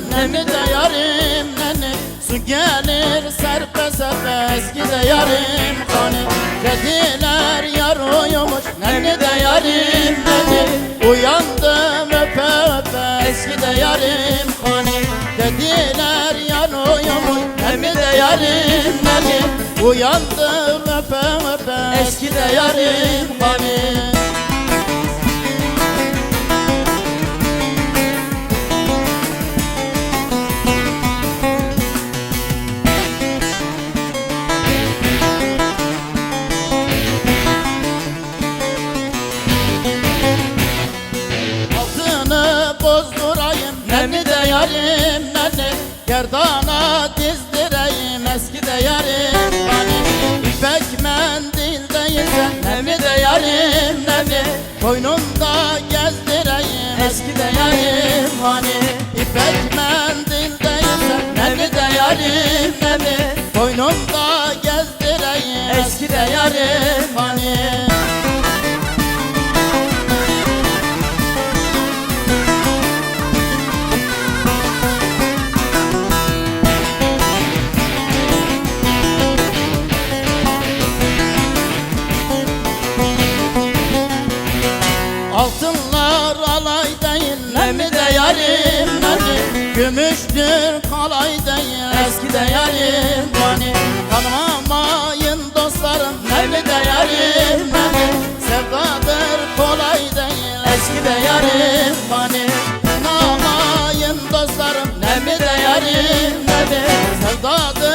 ne mi de yarim nene. Su gelir serpe serpe eski de yarim hani. Dediler yar uyumuş ne mi de yarim nene. Uyandım öpe öpe eski de yarim hani. Dediler yar uyumuş ne mi de yarim nene. Uyandım öpe öpe eski de yarim hani. Bozdurayım ne mi de yarim nene. Gerdana dizdireyim eski de yarim hani. İpek mendil değilse ne mi de yarim nene. Boynumda gezdireyim eski de yarim hani. İpek mendil değilse ne mi de yarim nene. Boynumda gezdireyim eski de yarim hani. Altınlar alay değil ne mi de yarim nene. Gümüştür kalay değil eski de yarim hani. Tanımamayın dostlarım ne mi de yarim nene. Sevdadır kolay değil eski de yarim hani. Tanımamayın dostlarım ne mi de yarim nene. Sevdadır